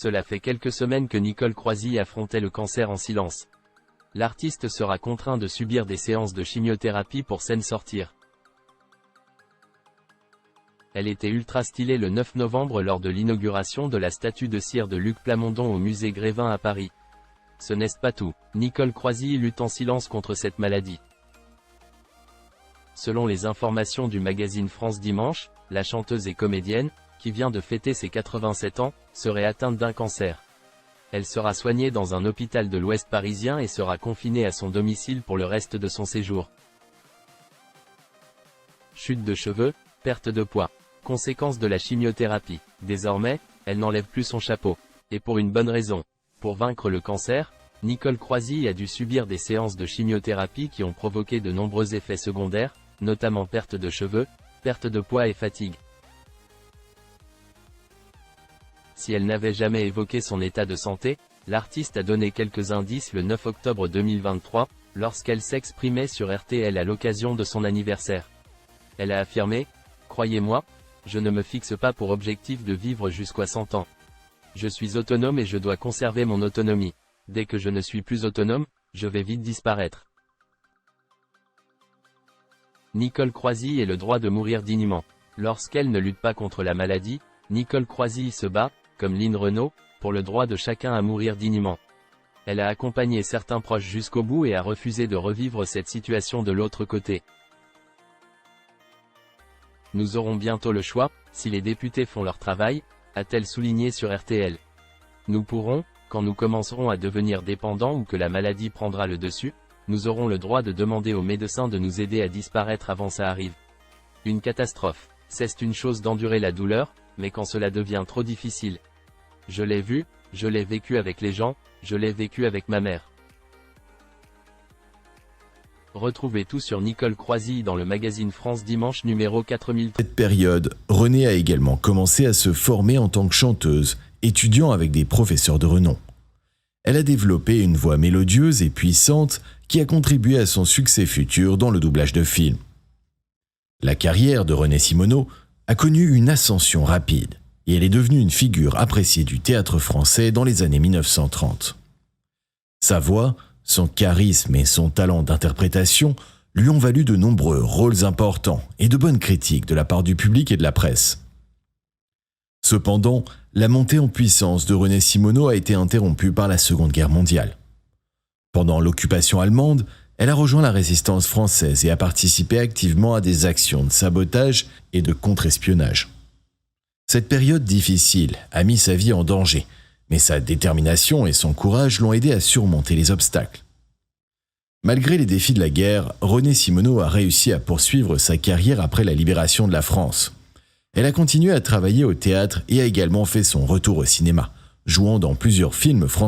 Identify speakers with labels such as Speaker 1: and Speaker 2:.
Speaker 1: Cela fait quelques semaines que Nicole Croisille affrontait le cancer en silence. L'artiste sera contraint de subir des séances de chimiothérapie pour s'en sortir. Elle était ultra stylée le 9 novembre lors de l'inauguration de la statue de cire de Luc Plamondon au musée Grévin à Paris. Ce n'est pas tout, Nicole Croisille lutte en silence contre cette maladie. Selon les informations du magazine France Dimanche, la chanteuse et comédienne, qui vient de fêter ses 87 ans, serait atteinte d'un cancer. Elle sera soignée dans un hôpital de l'Ouest parisien et sera confinée à son domicile pour le reste de son séjour. Chute de cheveux, perte de poids. Conséquence de la chimiothérapie. Désormais, elle n'enlève plus son chapeau. Et pour une bonne raison. Pour vaincre le cancer, Nicole Croisille a dû subir des séances de chimiothérapie qui ont provoqué de nombreux effets secondaires, notamment perte de cheveux, perte de poids et fatigue. Si elle n'avait jamais évoqué son état de santé, l'artiste a donné quelques indices le 9 octobre 2023, lorsqu'elle s'exprimait sur RTL à l'occasion de son anniversaire. Elle a affirmé « Croyez-moi, je ne me fixe pas pour objectif de vivre jusqu'à 100 ans. Je suis autonome et je dois conserver mon autonomie. Dès que je ne suis plus autonome, je vais vite disparaître. » Nicole Croisille ait le droit de mourir dignement. Lorsqu'elle ne lutte pas contre la maladie, Nicole Croisille se bat, comme Lynn Renaud, pour le droit de chacun à mourir dignement. Elle a accompagné certains proches jusqu'au bout et a refusé de revivre cette situation de l'autre côté. Nous aurons bientôt le choix, si les députés font leur travail, a-t-elle souligné sur RTL. Nous pourrons, quand nous commencerons à devenir dépendants ou que la maladie prendra le dessus, nous aurons le droit de demander aux médecins de nous aider à disparaître avant ça arrive. Une catastrophe. C'est une chose d'endurer la douleur, mais quand cela devient trop difficile. Je l'ai vu, je l'ai vécu avec les gens, je l'ai vécu avec ma mère. Retrouvez tout sur Nicole Croisille dans le magazine France Dimanche numéro 4000.
Speaker 2: Cette période, Renée a également commencé à se former en tant que chanteuse, étudiant avec des professeurs de renom. Elle a développé une voix mélodieuse et puissante qui a contribué à son succès futur dans le doublage de films. La carrière de Renée Simoneau a connu une ascension rapide et elle est devenue une figure appréciée du théâtre français dans les années 1930. Sa voix, son charisme et son talent d'interprétation lui ont valu de nombreux rôles importants et de bonnes critiques de la part du public et de la presse. Cependant, la montée en puissance de Renée Simoneau a été interrompue par la Seconde Guerre mondiale. Pendant l'occupation allemande, elle a rejoint la résistance française et a participé activement à des actions de sabotage et de contre-espionnage. Cette période difficile a mis sa vie en danger, mais sa détermination et son courage l'ont aidé à surmonter les obstacles. Malgré les défis de la guerre, Renée Simoneau a réussi à poursuivre sa carrière après la libération de la France. Elle a continué à travailler au théâtre et a également fait son retour au cinéma, jouant dans plusieurs films français.